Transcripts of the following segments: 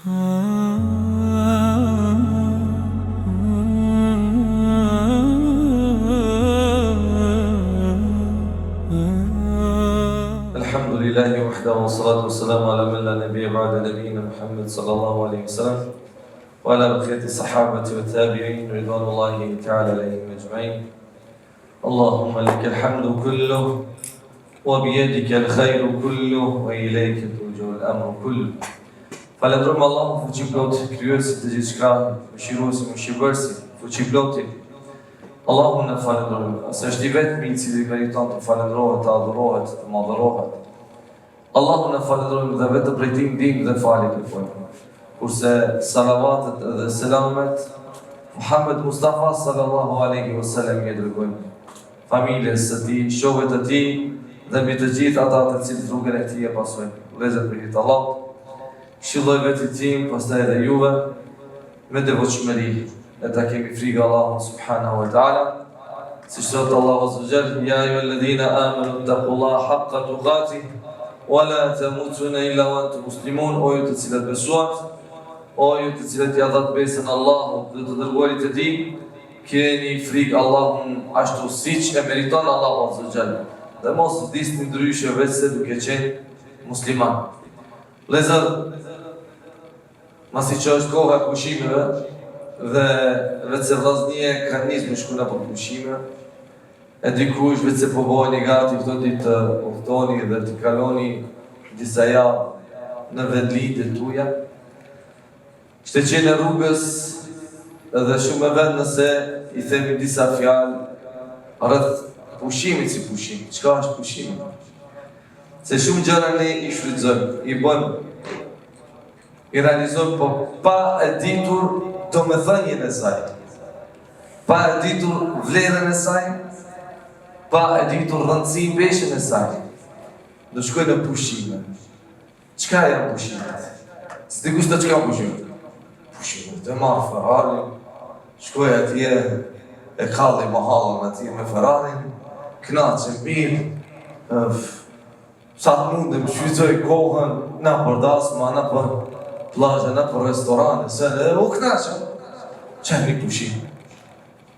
الحمد لله وحده والصلاة والسلام على من لا نبي بعد نبينا محمد صلى الله عليه وسلم وعلى بقية الصحابة والتابعين رضوان الله تعالى عليهم أجمعين. اللهم لك الحمد كله وبيدك الخير كله وإليك ترجع الأمر كله. Falenderojmë Allahun fuqi plot, krijuesit të gjithçka, mëshiruesi, mëshirbërësi, fuqi ploti. Allahun ne falenderojmë, se është I vetmi I cili meriton të falenderohet, të adhurohet, të madhërohet. Allahun ne falenderojmë dhe vetëm prej Tij ndihmë dhe falje kërkojmë. Kurse salavatet dhe selamet Muhammed Mustafa sallallahu alaihi wasallam I dërgojmë familjes së Tij, shokëve të Tij dhe mbi të gjithë ata të cilët rrugën e Tij e pasojnë. Vëllezër për hir të Allahut, këshilloj vetë tim, pastaj edhe juve, me devotshmëri, e ta kemi frikë Allahun subhanahu wa ta'ala, siç thot Allahu azza wa jalla, ya ayyuhalladhina amanu taqullaha haqqa tuqatih wa la tamutunna illa wa antum muslimun. O ju të cilët besuat, o ju të cilët ja dhat besën Allahut dhe të dërguarit të Tij, keni frikë Allahun ashtu siç e meriton Allahu azza wa jalla. Dhe mos disni ndryshe vetëse duke qenë musliman. Vëllezër, masi që është koha e pushimeve dhe vetëse vllaznia kanë nisë me shkuna për pushime, e dikush vetëse po bëheni gati këto ditë të udhtoni dhe të kaloni disa javë në vendlindjet tuaja, kishte qenë rrugës edhe shumë e vend nëse I themi disa fjalë rreth pushimit si pushim. Çka është pushimi? Se shumë gjëra ne I shfrytëzojmë, I bëjmë, I realizojmë, po pa e ditur domethënien e saj, pa e ditur vlerën e saj, pa e ditur rëndësinë peshën e saj. Do shkojnë në pushime. Çka janë pushimet? S'di kush të çka pushimet? Pushimet të marrë Ferrari, shkoj atje e kalli mahallën atje me Ferrarin, knaqem mirë, sa të mundem shfrytëzoj kohën na për dasma, na për plazhe, na për restorane, se u knaqem. Çfarë një pushim?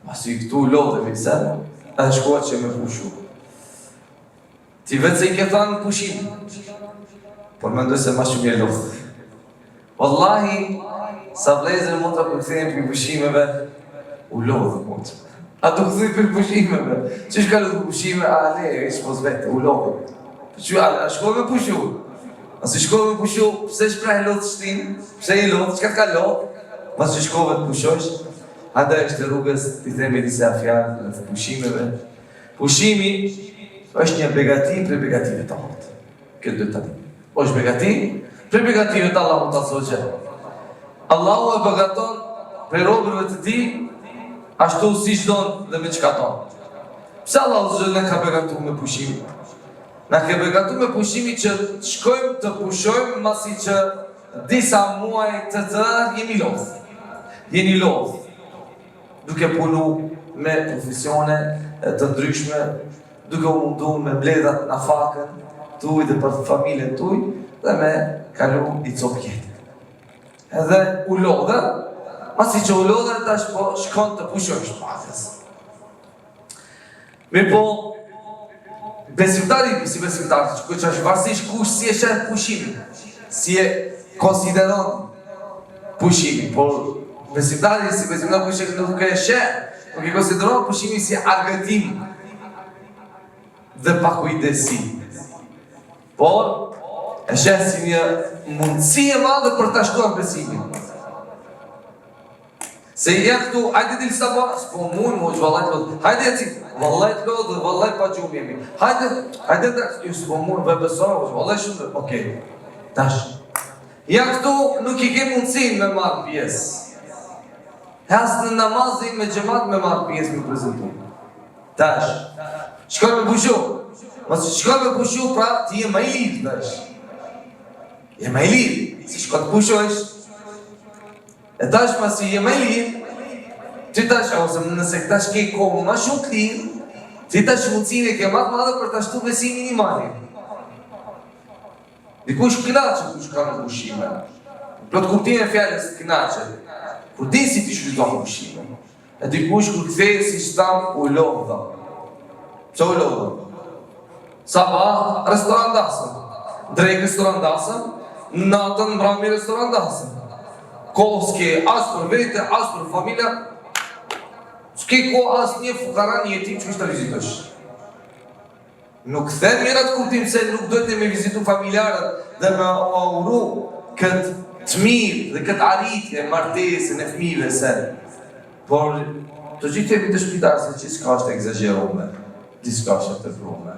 Masi këtu lodhemi se edhe shkohet që me pushu. Ti vetë se I ke thënë pushim, por mendoj se ma shumë je lodhë. Wallahi, sa vlezër mund të përkthejmë për pushimeve, u lodhë mund. A të këthuj për pushimeve, që shka lodhë pushime, a le, ishë pos vete, u lodhë. Që a shkoj me pushu? A si shkoj me pushu, pse shpreh lodhë shtinë? Pse I lodhë, qka t'ka lodhë? Mas që shkove të pushosh, anda është të rrugës, t'i themi disa fjalë të pushimeve. Pushimi është një begati për begative të Allahut. Këtë dhe të di. është begati për begative të Allahut azza wa jalla. Allahu e begaton për robërve të Tij ashtu siç don dhe me çka don. Pse Allahu azza wa jalla ka begatuar me pushimin? Na ka begatuar me pushimin që shkojmë të pushojmë masi që disa muaj të tërë jemi lodh. Jeni lodh. Duke punu me profesione të ndryshme, duke u mundu me mbledhat në fakën tuj dhe për familjen tuj dhe me kalu I copë jetë. Edhe u lodhe, masi që u lodhe tash po shkon të pushojsh pakës. Mirë po, besimtari, si besimtari, që është varësisht kush si e shenë pushimin, si e konsideron pushimin, por besimtari, si besimtari kush e nuk e shenë, nuk e konsideron pushimin si argëtim dhe pakujdesi. Por, e shenë si një mundësi e madhe për të shkuar besimin. Se ja këtu, hajde dilë sa ba, s'po mujnë, mu është vallajt lodhë, hajde e cikë, vallajt lodhë, vallajt pa gjumë jemi, hajde të, ju s'po mujnë, ve besojnë, është vallajt shumë dhe, okej, tash. Ja këtu, nuk I ke mundësin me marrë pjesë. Hasë në namazin me gjemat me marrë pjesë me prezentu. Tash, shkoj me pushu. Mos shkoj me pushu, pra ti je më I lirë tash. Je më I lirë, si shkoj të pushojsh. E tash masi je më I lirë, ti tash, ose nëse tash ke kohë ma shumë të lirë, ti tash mundësine ke matë madhe për ta shtu besimin I mali. Dikush knaqë kush ka në pushime. Plot kuptimin e fjalës kënaqë. Kur di si ti shfrytton pushimin. E dikush kur kthej si stam u lodha. Ço u lodha? Sabah restorandasëm. Drejt restorandasëm, natën mbrëmje restorandasëm. Kohë as për vete, as për familja. S'ke kohë as një fukara një jetim që kështë të vizitosh. Nuk them mirë atë kuptim se nuk dojtë me vizitu familjarët dhe me auru këtë të mirë dhe këtë arritje, martesën e fëmijëve sen. Por të gjithë jemi të shpitarë se që s'ka është egzagerume, diska është të teprume.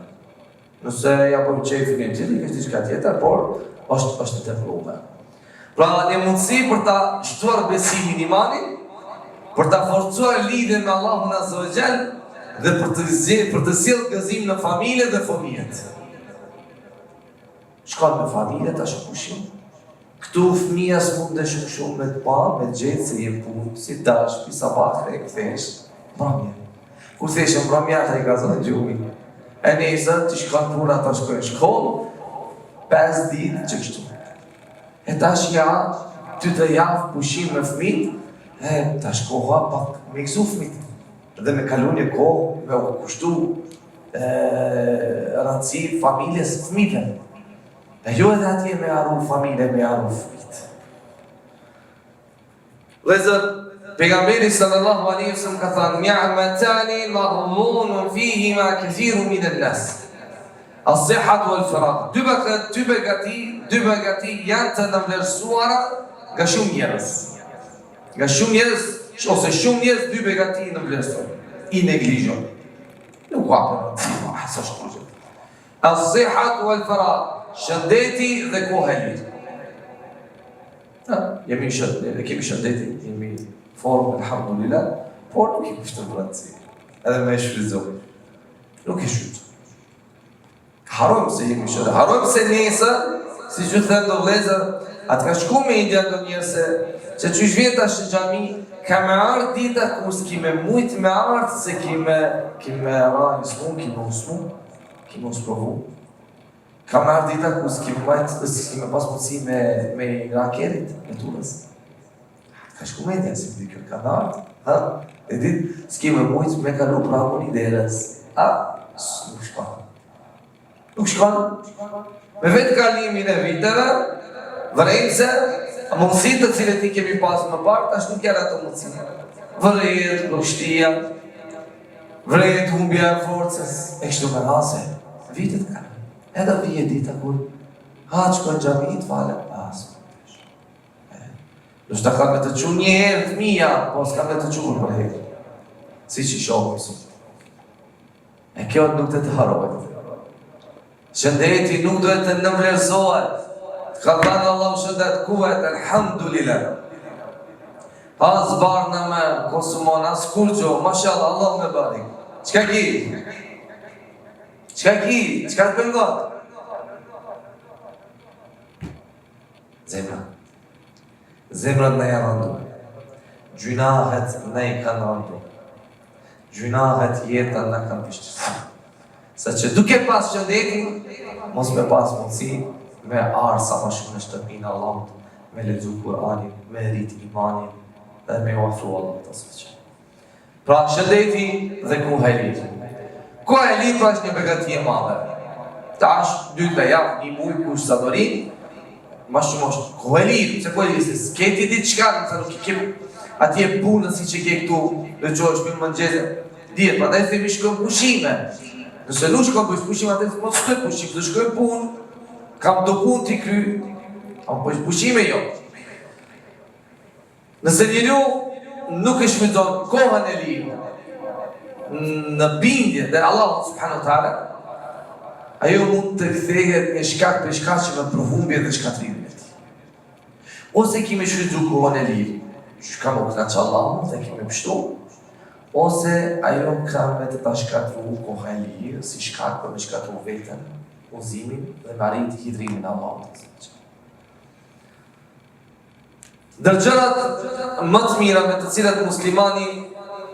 Nëse ja po qefin e gjithë, kështë diska tjetër, por është të teprume. Pra një mundësi për ta shtuar besimin imanin, për ta forcuar lidhjen me Allahun Azza wa Jall dhe për të sjellë gëzim në familje dhe fëmijët. Shkon me familje tash pushim. Këtu fëmija s'mundesh shumë me të pa, me gjetë se je punë, si dash, pisa bakre, këthesh, mbrëmje. Kur thesh mbrëmja, ta i ka zonë gjumi. E nesër, të shkon puna, ta shkojnë shkollë, 5 ditë që kështu. E tash ja, 2-3 javë pushim me fëmijët, ta shkoha pak me gëzu fëmijët. Dhe me kalu një kohë, me u kushtu rëndësi familjes fëmijëve. E jo edhe atje me arru familje, me arru fëmijët. Lezër, pejgamberi sallallahu alaihi wasallam ka thënë: "Ni'matani maghbunun fihima kathirun min an-nas. As-sihhatu wal-faragh." Dy begati janë të nënvlerësuara nga shumë njerëz. Nga shumë njerëz, ose shumë njerëz dy begati nënvlerësojnë. I neglizhon. Nuk ka rëndësi, hasa shkruajë. As-sihhatu wal-faragh. Shëndeti dhe kohë e lirë. Kemi shëndeti, kemi formë, alhamdulillah, por nuk kemi shtë rëndësi. Edhe me shfrytëzoj. Nuk e shfrytëzoj. Harojmë se jemi shëndeti. Harojmë se nesër, si që thënë do vlezër, atë ka shku me indja do njëse, që që shvjeta shë gjami, ka me ardë dita kur s'kime mujtë me ardë, se kime ra një smu, kime usmu, kime usprovu. Ka me ardë dita ku s'kime pas mundësi me rakerit, me turës. Ka shku me ndja, si më dikër ka ardë, e ditë s'kime mujtë me kalu pragun i derës. Nuk shkon. Nuk shkon. Me vetë kalimin e viteve, vërejmë se mundësit të cilët i kemi pasë më parë, tash nuk janë ato mundësit. Vërejët, lështia, vërejët humbja e forcës, e kështu me rase, vitet ka. Edhe vije dita kur, që kënë gjami të fale, nështë ta ka me të qunë një herë të mija, po s'ka me të qunë për herë. Si që shohë mësë. E kjo nuk të harojt. Shëndeti nuk duhet të nëmvlerëzohet. Ka thënë Allah shëndet kuvet, alhamdulillah. As barë në me, konsumon, as kurqo, mashallah, Allah me bari. Qka ki? Qka ki? Qka të pëngot? Zemra. Zemrat në janë rëndu. Gjunahet në i kanë rëndu. Gjunahet jetën në kanë pështësi. Sa që duke pas shëndetin, mos me pas mundësi, me arë sa ma shumë në shtëpinë Allahut, me lexu Kur'anin, me rrit imanin, dhe me ofru Allah të sëqë. Pra shëndeti dhe koha e litë. Koha e litë është një begati e madhe. Tash, 2-3 javë, një mujë kush sa dorin, ma shumë është koha e litë, se koha e litë, s'keti ditë qka, nëse nuk i kemë atje punën si që ke këtu, dhe që është për mëngjeze, djetë, pa da e themi shkëm pushime. Nëse nuk shkëm bëjtë pushime, atë të mos shkëm pushime, dhe shkëm punë, kam do punë t'i kry, kam bëjtë pushime jo. Nëse njëru nuk e shmëton kohën e linë, në bindje dhe Allah subhanahu ta'ala, ajo mund të kthehet një shkak për shkak që me përhumbje dhe shkatrimin e ti. Ose kime shfrytzu kohën e linë, që kam o këna që Allah dhe kime pështu, ose ajo kam me të ta shkatru kohën e linë, si shkak për me shkatru vetën, uzimin dhe marit hidrimin e Allahut. Ndërgjërat më të mira me të cilat muslimani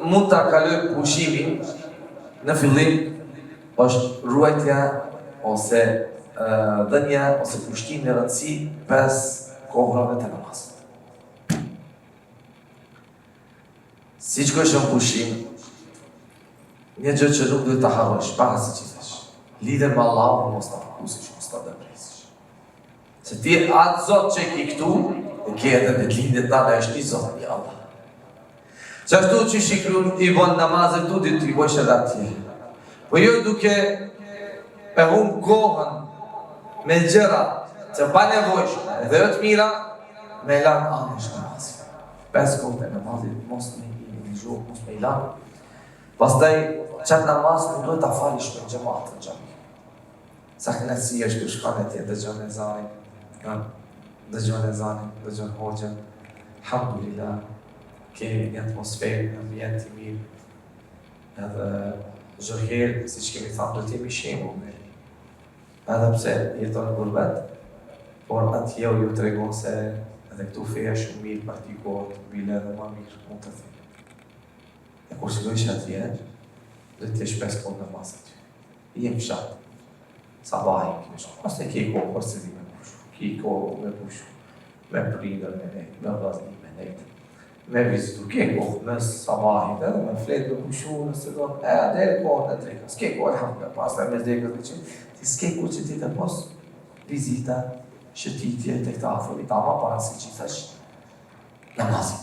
mund ta kalojë pushimin në fillim është ruajtja ose dhënia ose pushtimi në rëndësi 5 kohrave të namazit. Si që kështë në pushim, një gjë që nuk duhet të harrosh, para se që thesh. Lidhen me Allahun mos ta fokusish, mos ta depresësh. Se ti atë Zot që ki këtu, e ke edhe me të lindjet tane është një Zot, një Allah. Që ashtu që shikru i bon namazet tu, ditë i bësh edhe atje. Po jo duke e kohën me gjëra që pa nevojshme edhe jo të mira, me lanë anësh namazit. 5 kohë e namazit, mos me i zhuk, mos me i lanë. Pastaj, qatë namaz nuk duhet ta falish me gjematë në gjami. Sa kënet si është kërë shkane tje, dëgjon e zanin, dëgjon hoxën. Alhamdulillah, kemi një atmosferë, një ambient i mirë. Edhe zhërherë, si që kemi thamë, do t'jemi shemë me. Edhe pse jeton në gurbet, por atje ju të regon se edhe këtu feja shumë mirë, praktikohet, bile edhe ma mirë, mund të thimë. E kur që dojsh atje, do t'jesh 5 kohë në masë aty. I jem fshatë. Sabahin kime shumë. Pas të kej kohë, pas të zi me pushu. Kej kohë me pushu. Me prindër me nejtë, me vazhni me nejtë. Me vizitu, kej kohë me sabahin edhe me fletë me pushu, nëse do në adherë kohë në drejka. S'kej kohë e hamka, pas të e me zdekët me qenë. Ti s'kej kohë që ti të pos vizita, shëtitje të këta afrëvi, ta ma para si që i thash namazin.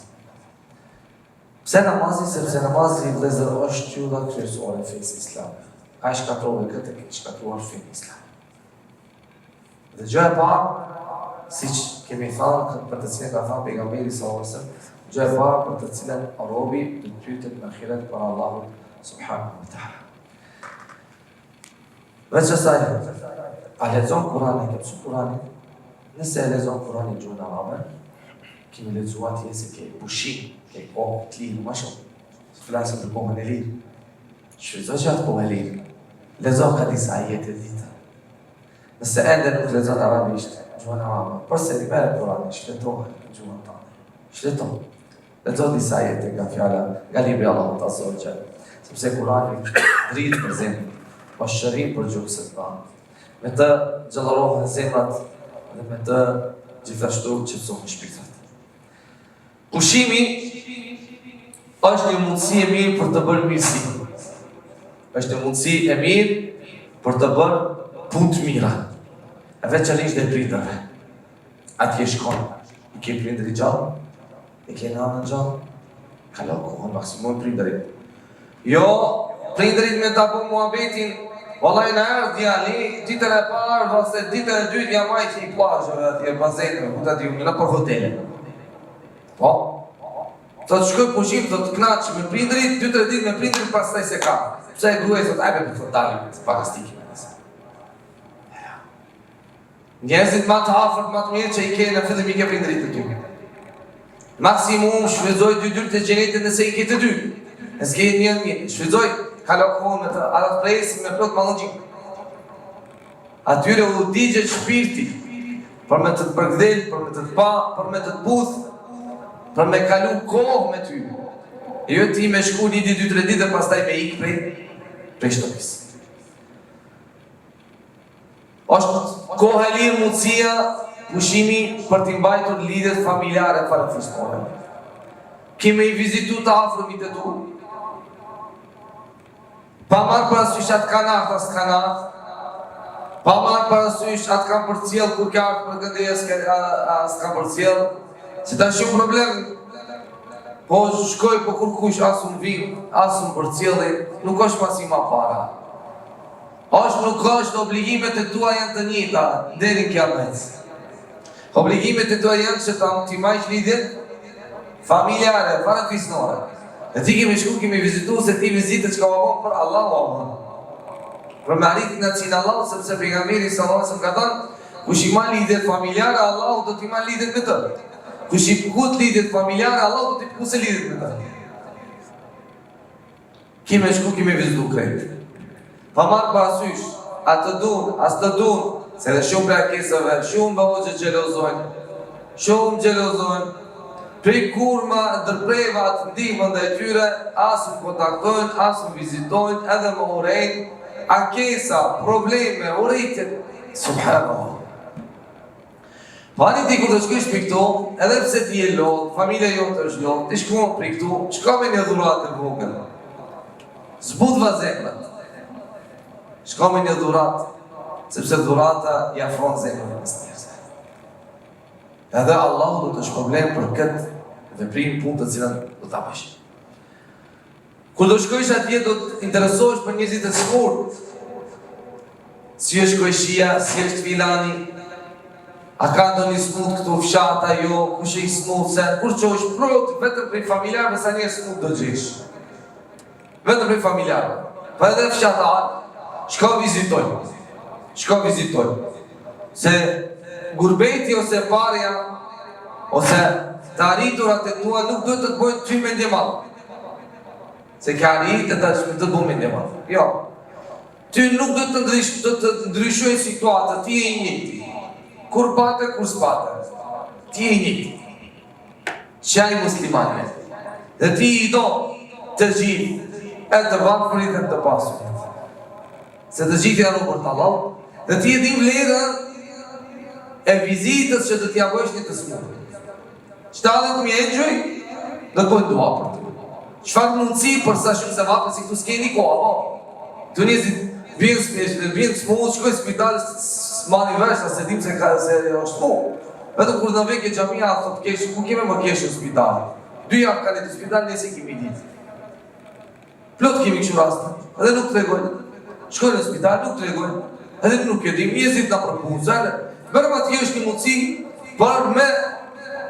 Pse namazin? Sepse namazin i vlezër është qylla kryesore në fejës islame. A i shkatrove këtë e shkatruar fejën islame. Dhe gjë e parë, si që kemi thënë, për të cilën ka thënë pejgamberi sallallahu alajhi wasallam, gjë e parë për të cilën robi të pyetet në ahiret për Allahun subhanahu wa taala. Veç asaj, a lexon Kur'anin, ke mësuar Kur'anin? Nëse e lexon Kur'anin gjuhën arabe, kemi lexuar atje se ke pushim, ke kohë të lirë më shumë. Flasim për kohën e lirë. Shfrytëzo që atë kohë e lirë. Lexo ka disa ajete ditë. Nëse ende nuk lexon arabisht, gjuhën arabe, përse i merr Kur'anin, shfrytëzohet në gjuhën tënde. Shfrytëzo. Lexo disa ajete nga fjala, nga libri i Allahut azza wa jall. Sepse Kur'ani rrit për zemrën, pa shërim për gjukset tanë. Me të gjallërohen zemrat dhe me të gjithashtu qetësohen shpirtrat. Pushimi është një mundësi e mirë për të bërë mirësi. Është një mundësi e mirë për të bërë punë të mira. E veçanërisht dhe prindërve. Atje shkon, i ke prindëri gjallë, i ke nanën gjallë, kalo kohën maksimum prindërit. Jo, prindërit me ta bu muhabetin, vallaj në erë djali, ditën e parë, ose ditën e dytë jam majtë i plazhëve atje, bazenëve, ku ta di unë, në për hotele. Po? Të të shkoj pushim, të të knaqë me prindërit, 2-3 ditë me prindërit, pas taj se ka. Pse e gruaj, thot, ajbe për të dalim, të pakastiki me nëse. Njerëzit ma të hafërt, ma të mirë që i ke në fillim i ke prindërit të ty. Maksimum, shfrytëzoj 2 dyrë të gjenetit nëse i ke të 2. Nëse ke një, shfrytëzoj, kalokohën me të arat presin me plot malëngjim. Atyre u digje shpirti, për me të të përgdhel, për me të të pa, për me të të puth, për me kalu kohë me ty. E jo ti me shku 1 ditë, 2-3 ditë, dhe pastaj me ikë prej shtëpis. Është kohë e lirë mundësia, pushimi për t'i mbajtur lidhjet familjare farafisnore. Kime i vizitu të afrëmit e tu, pa marrë parasysh atë kanat, as kanat, pa marrë parasysh atë kam për cilë, kur ka artë për gëndejes, as kam për cilë, që ta shumë problem, po shkoj po kur kush asun vim, asun për cilë, nuk është pasi ma para. Nuk është obligimet e tua janë të njëta, deri në kiamet. Obligimet e tua janë që t'i majsh lidhjet familjare, farafisnore. E ti kemi shku, kemi vizitu, se ti vizitë që ka vabon për Allah o Allah. Për me arritë në cinë Allah, sepse pejgamberi sallallahu alajhi wasallam ka thënë, kush i ma lidhjet familjare, Allah do t'i ma lidhjet me të. Kush i pkut lidhjet familjare, Allah do t'i pkuse lidhjet me të. Kime shku, kime vizitu krejtë. Pa marrë parasysh, atë dun, as të dun, se dhe shumë prekesëve, shumë bëhoqë gjelozojnë, shumë gjelozojnë, prej kur ma ndërprejva atë ndihmën dhe tyre, asë më kontaktojnë, asë më vizitojnë, edhe më urejnë, ankesa, probleme, urejtjet, subhanallah. Pani ti kur të shkësh për këtu, edhe pse ti je lodh, familja jote është lodh, ti shkon për këtu, shko me një dhuratë të vogël. Zbut vazemrat. Shko me një dhuratë, sepse dhurata i afron zemrën mes njerëzve. Edhe Allahu do të shpërblen për këtë veprim punë të cilën do ta bësh. Kur do shkosh atje do të interesohesh për njerëzit e sigurt. Si është koqësia, si është filani, a ka ndonjë smut këtu fshata jo, kush e i smut, se kur qosh prot vetëm prej familjarëve sa një smut do gjesh. Vetëm prej familjarëve. Pa edhe fshatar, shko vizitoj. Se gurbeti ose parja, ose të arriturat e tua nuk do të të bojnë ty me ndjemat. Se ka arrit e të të bojnë me ndjemat. Jo. Ty nuk do të ndryshoj situatët, ti e i njëti. Kur pate, kur s'pate. Ti e i njëti. Qaj muslimane. Dhe ti i do të gjithë, e të varfërit e të pasurit. Se të gjithë janë për të Allah, dhe ti e di vlerën e vizitës që të t'ja bëjsh një të smurë. Qëta dhe të mjenjëj, dhe të bojnë dua për të. Qëfar mundësi për sa shumë se vapë, si këtu s'keni ko, Allah. Të njëzit vjenë smurë, shkoj spitalës, s'mani vesh, se dim se ka se është po. Vetëm kur në vekje gjamia, a thot kesh, ku keme më kesh në spitalë? 2 javë ka në të spitalë, nëse kemi ditë. Plot kemi këshu rastë, edhe nuk të regojnë. Shkojnë në spital, nuk të regojnë. Edhe nuk e dim, jezit nga përpuzale. Mërëm ati është një mundësi për me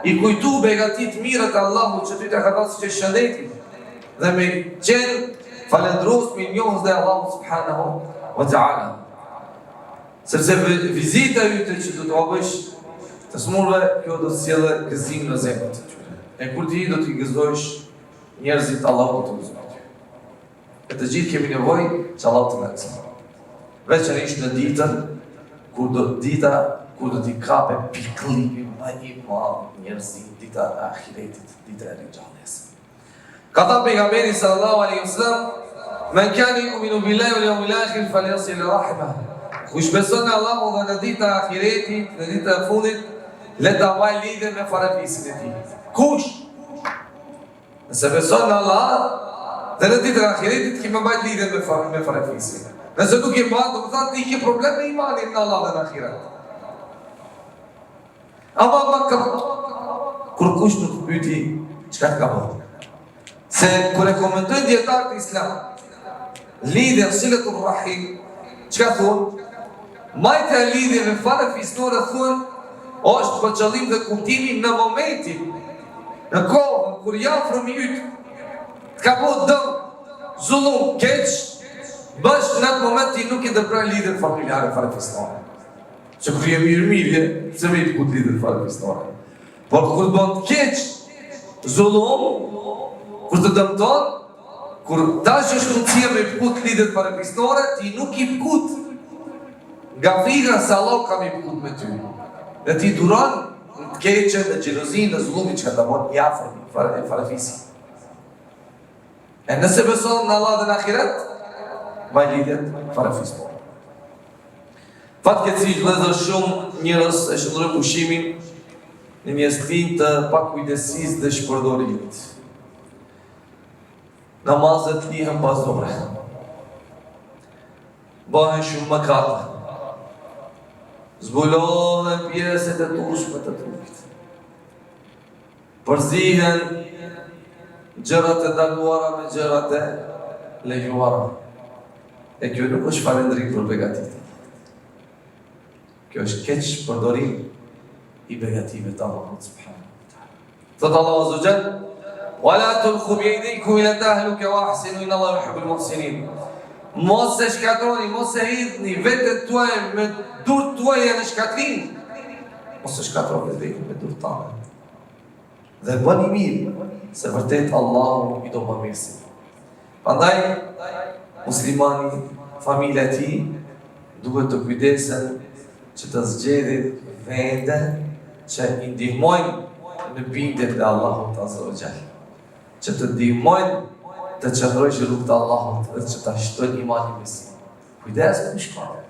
i kujtu begatit mirët Allahu që ty të ka dalë si që shëndetit. Dhe me qenë falendros me njohës dhe Allahu subhanahu wa ta'ala. Sepse vizita jyte që du të obësh të smurve, kjo do të sjellë gëzim në zemrët të tyre. E kur ti do t'i gëzdojsh njerëzit Allahu të gëzdojsh. E të gjithë kemi nevoj që Allah të mërësë. Veçërisht në ditën, kur do t'i kape piklipi ma një malë njerëzit, dita e ahiretit, dita e rinjalljes. Ka ta pejgamberi sallallahu alaihi wasallam, men kani yu'minu billahi wal yawmil akhir falyasil rahimah. Kush beson në Allahu dhe në dita e ahiretit, në dita e fundit, le ta mbaj lidhje me farafisin e tij. Kush? Nëse beson në Allah, dhe në ditën e ahiretit kemi mbajt lidhje me farafisin. Nëse nuk e mbajt, do të thotë ti ke problem me imanin në Allah dhe në ahiret. Ama kur kush nuk pyeti çka ka bërë. Se kur e komentojnë dietarët e Islam, lidhja silatur rahim, çka thonë? Majtja e lidhjeve farafisnore thonë është për qëllim dhe kuptimin në momentin, në kohën kur jafrëmi yt ka po dëm, zullum, keq, bashkë në atë moment ti nuk i dëpran lidhën familjare farafisnore. Që kur je mirë, se me i të kut lidhën farafisnore. Por kur të bënd keq, zullum, kur të dëmton, kur tash është mundësia me i pkut lidhën farafisnore, ti nuk i pkut nga frika se Allah kam i pkut me ty. Dhe ti duran në keqen, në gjelozin, në zullumin që ka të bon jafrën, farafisi. E nëse beson në Allah dhe në akhiret, vaj lidhjet farafisnore. Fatkeqësisht vëllezër shumë njerëz e shndrojnë pushimin në një stil të pakujdesis dhe shpërdorimit. Namazet lihen pas dore. Bëhen shumë mëkate. Zbulohen pjesët e turshme të trupit. Përzihen gjërat e ndaluara me gjërat e lejuara. E kjo nuk është falendrim për begatit. Kjo është keq përdorim i begative të Allahut subhanahu wa ta'ala. Thot Allahu azza wa jalla: "Wala tulqu bi aydikum ila tahluka wa ahsinu inna Allaha yuhibbul muhsinin." Mos e shkatroni, mos e hidhni vetët tuaja me durët tuaja në shkatrim. Mos e shkatroni vetën me durët tane. Dhe bëni mirë, se vërtet Allahu i do më mirësi. Prandaj muslimani, familja e tij duhet të kujdesen që të zgjedhin vende që i ndihmojnë në bindjen e Allahut azza wa jall. Që të ndihmojnë të qëndrojnë rrugë të Allahut dhe që ta shtojnë imanin me si. Kujdes ku shkon.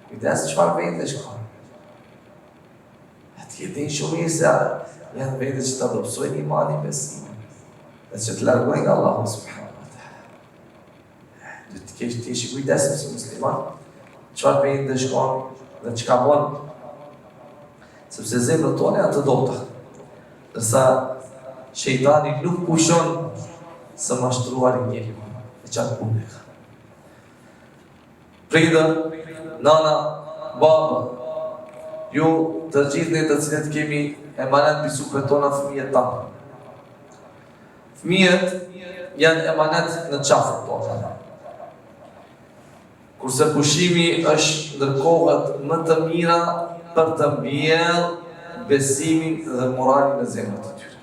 Kujdes çfarë vende shkon. Ti e din shumë mirë se janë vete që të adopsojnë imani besimin dhe që të largojnë nga Allahu subhanahu wa ta'ala. Duhet të kesh kujdesshëm si musliman, çfarë me të shkon dhe çka bën, sepse zemrat tona janë të dobta. Dërsa shejtani nuk pushon së mashtruarin njeriu, e çfarë punë ka. Prindër, nana, baba, ju të gjithë ne të cilët kemi emanet mbi supet tona fëmijët tanë. Fëmijët janë emanet në qafën tona. Kurse pushimi është ndër kohët më të mira për të mbjellë besimin dhe moralin në zemrat e tyre.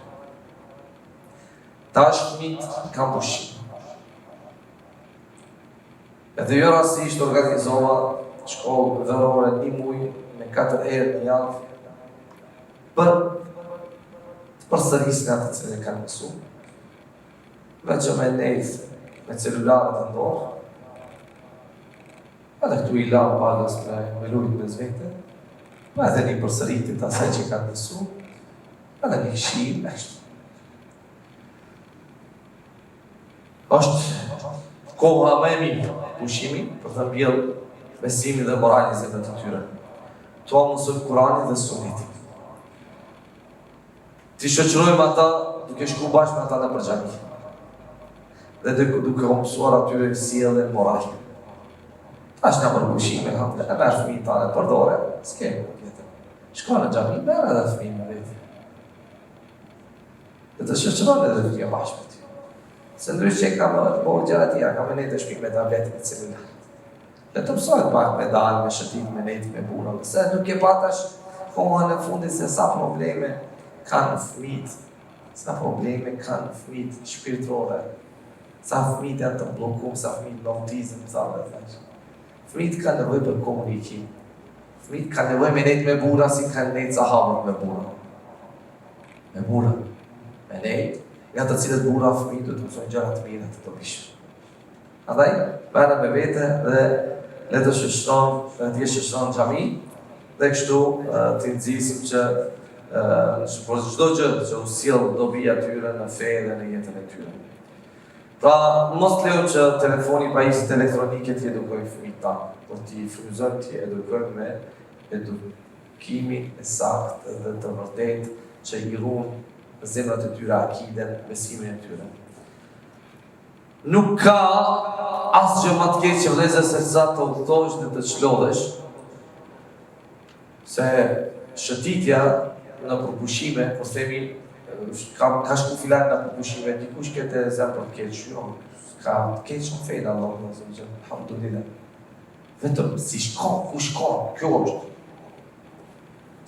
Tash fëmijët kanë pushim. Edhe jo rastisht organizova shkollë dhërore 1 muaj me 4 herë në javë për të përsërisën atë që ne kanë mësuar. Veç me nejtë me celularët në dorë. Edhe këtu i lavë palës me lujt me zvete. Edhe një përsëritit asaj që kanë mësuar. Edhe një këshim e kështu. Është koha më e mirë pushimi për të mbjellë besimin dhe moralin e zemrave të tyre. Tua mësojmë Kur'anin dhe Sunetin. Ti shoqërojmë ata duke shku bashkë me ata në përgjami. Dhe duke mësuar atyre sjelljen morale. Tash nga për pushime, e merr fëmijët tanë për dorë, s'ke tjetër. Shko në xhami, merr edhe fëmijën me vete. Dhe të shoqëron edhe duke bashkë. Se ndryshe ka më bërë gjëra tjera, ka më nejtë të shpik me tabletin e celular. Dhe të mësojt pak me dalë, me shëtit, me nejtë, me bura. Se nuk e patash kohën e fundit se sa probleme kanë fëmijët. Sa probleme kanë fëmijët shpirtërore. Sa fëmijët janë të blokuar, sa fëmijët në autizëm, sa dhe të. Fëmijët kanë nevojë për komunikim. Fëmijët kanë nevojë me nejtë me bura, si kanë nejtë sahabët me bura. Me bura, me nejtë. Nga të cilët bura fëmijë du të mësojnë gjëra të mira të dobishme. Andaj, merre me vete dhe le të shoqëron, të shoqëron xhami dhe kështu të nxisim që për çdo gjë që u sjell dobi atyre në fe dhe në jetën e tyre. Pra, mos lejo që telefoni pajisjet elektronike t'i edukojnë fëmijët tanë, por t'i frymëzojnë t'i edukojnë me edukimin e saktë dhe të vërtetë që i ruan zemrat e tyre, akiden, besimin e tyre. Nuk ka asgjë më të keq vëllezër se sa të udhëtohesh dhe të çlodhesh. Se shëtitja në përpushime, po themi, ka shku filan në përpushime, dikush këtë zemë për të keq, jo, ka të keq në fejnë Allah, alhamdulillah. Vetëm si shkon, ku shkon, kjo është.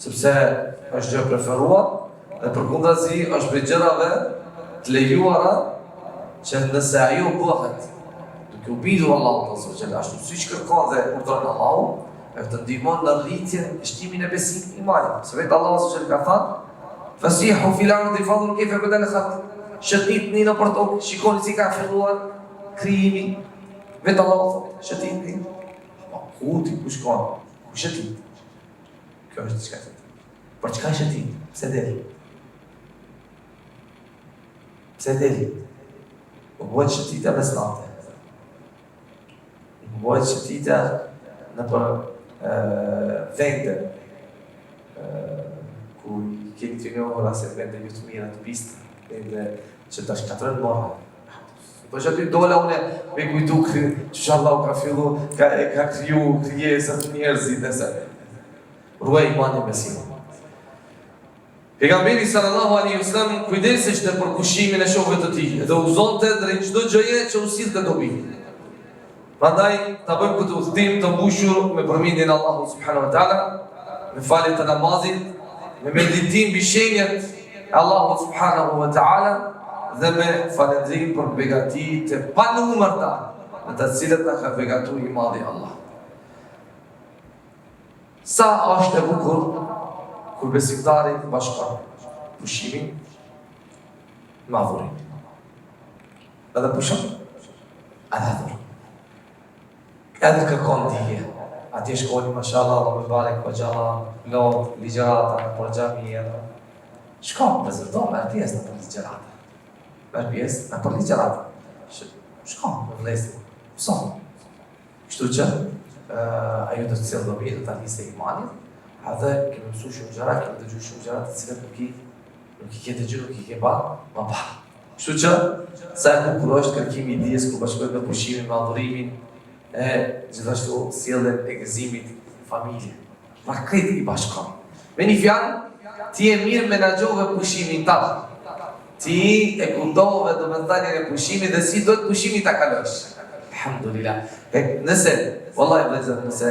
Sepse është gjë preferuar, dhe përkundazi është për gjërave të lejuara që nëse ajo bëhet duke u bidur Allahu të ashtu si që kërkon dhe urdhëron Allahu, e të ndihmon në rritjen e shtimin e besimit imanit. Se vetë Allahu ka thënë: "Fasihu fil ardi fanzuru kayfa bada al-khalq." Shëtitni në për tokë, shikoni si ka filluar krijimi. Vetë Allahu thotë, shëtitni. Ku ti ku shkon? Ku shëtit? Kjo është diçka tjetër. Por çka shëtit? Pse deri? Pse deri? U bëhet shëtitja mesnate. U bëhet shëtitja në për vende ku i keni të njohur ase vende ju të mira të pistë, vende që të shkatërën morë. Po që aty dola une me kujtu që Allah ka fillu, ka kriju krijesat njerëzit dhe se. Ruaj imanin besimin. Pejgamberi sallallahu alaihi wasallam kujdesej në përkushimin e shokëve të tij dhe uzonte drejt çdo gjëje që u sillte dobi. Prandaj ta bëjmë këtë udhtim të mbushur me përmendjen e Allahut subhanahu wa taala, me falje të namazit, me meditim mbi shenjat e Allahut subhanahu wa taala dhe me falëndrim për begatitë e panumërta në të cilët na ka begatuar i madhi Allah. Sa është e bukur kur besimtari bashkon pushimin me adhurim. Edhe pushon, edhe adhurim. Edhe kërkon dije, atje shkoni, mashallah, Allah me barek po gjalla, lot, ligjerata, për xhamia. Shko, prezerdo, merr pjesë në për ligjerata. Merr pjesë në për ligjerata. Shko, në vlesë, mëson. Kështu që, ajo do të cilë do mirë, të arnisë e imanit, edhe kemi mësu shumë gjëra, kemi dëgju shumë gjëra të cilët nuk i ke dëgju, nuk i ke ba, ma ba. Kështu që, sa e kukur është kërkimi i dijes, kur bashkojnë me pushimin, me adhurimin, e gjithashtu sjelljen e gëzimit në familje. Pra krejt i bashkon. Me një fjalë, ti e mirë menaxhove pushimin tanë. Ti e kundove do me thënien e pushimit dhe si do të pushimi ta kalosh. Alhamdulillah. Nëse, wallahi vëllezër, nëse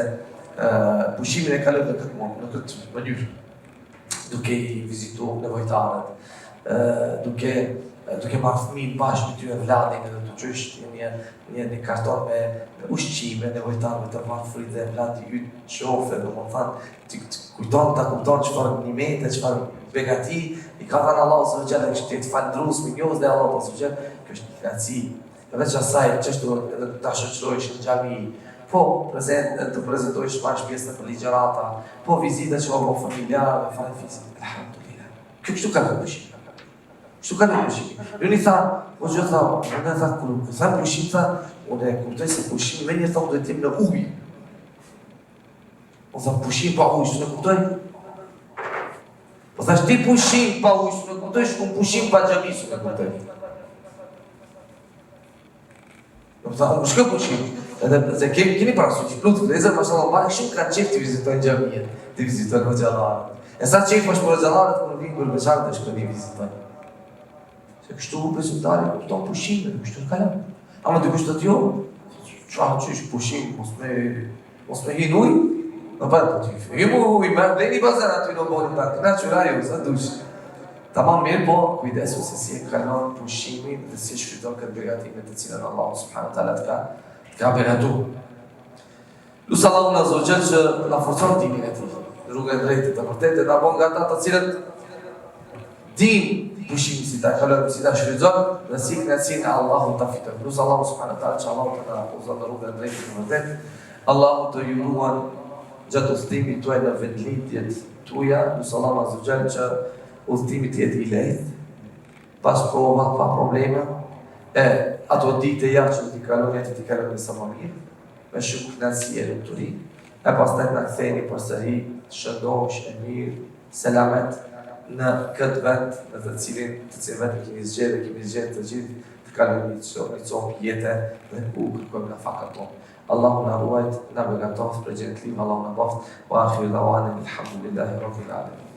pushimin e kalon në këtë mënyrë, duke i vizitu nevojtarët, duke marrë fëmijë bashkë me ty e vladin edhe të qysh një karton me ushqime, nevojtarëve të marrë fritë dhe vladi ytë qofe, do më thanë, të kupton çfarë nimete, çfarë begati, i ka thënë Allahu subhanahu wa taala kështu të falëndrues me njohës dhe Allahu subhanahu wa taala, kjo është një knatësi. Veç asaj çështu ta shoqërohesh në xhami, po të prezantohesh bashkë pjesë në ligjerata, po vizita që apo familjare, fare fizik. Alhamdulillah. Kjo kështu ka pushim. Kështu ka pushim. Unë i tha, o gjë tha, unë tha kur tha pushim tha, unë kuptoj se pushim me një thonë do të jem në ujë. O tha pushim pa ujë, s'e kuptoj. Po thash ti pushim pa ujë, s'e kuptoj, shkum pushim pa xhami, s'e kuptoj. Po tha, unë shkoj pushim. Edhe se keni parasysh, plutë vëllezër, mashallah, mbani shumë kanë qejf të vizitojnë xhaminë, të vizitojnë hoxhallarët. E sa qejf është për hoxhallarët kur vinë për beçarët të shkojnë vizitojnë. Se kështu besimtari kupton pushimin, kështu kalon. Ama dikush të jo, çfarë çish pushim, mos me hin ujë, në bëhet të ty. I merr dhe një bazar aty në bolin pak, na çurajo, sa dush. Tamam mirë, po kujdesu se si e kalon pushimin dhe si shfrytëton këtë begatimet të cilën Allahu subhanahu wa taala ka begatu. Lusë Allahu në Azogjel që na forcon dimin e tij, rrugën e drejtë të vërtetë, na bën nga ata të cilët din pushimin si ta kalojnë, si ta shfrytëzojnë dhe si kënaqësinë e Allahut ta fitojnë. Lusë Allahu subhanahu wa taala që Allahu të na udhëzon në rrugën e drejtë të vërtetë. Allahu të ju ruan gjatë udhëtimit tuaj në vendlindjet tuaja. Lusë Allahu Azogjel që udhëtimi të jetë i lehtë, pas prova, pa probleme. Ato ditë e janë që t'i kalon jetë t'i kalon njësa më mirë, me shumë kënaqësi e lumturi, e pastaj na ktheheni përsëri shëndosh e mirë, selamet në këtë vend, në të cilin vend kemi zgjedhur të gjithë të kalojmë një copë jete dhe ku kërkojmë nga fakat tonë. Allahu na ruajt, na begatoft për gjendlim, Allahu na boft, wa akhiru dawanin alhamdulillahi rabbil alamin.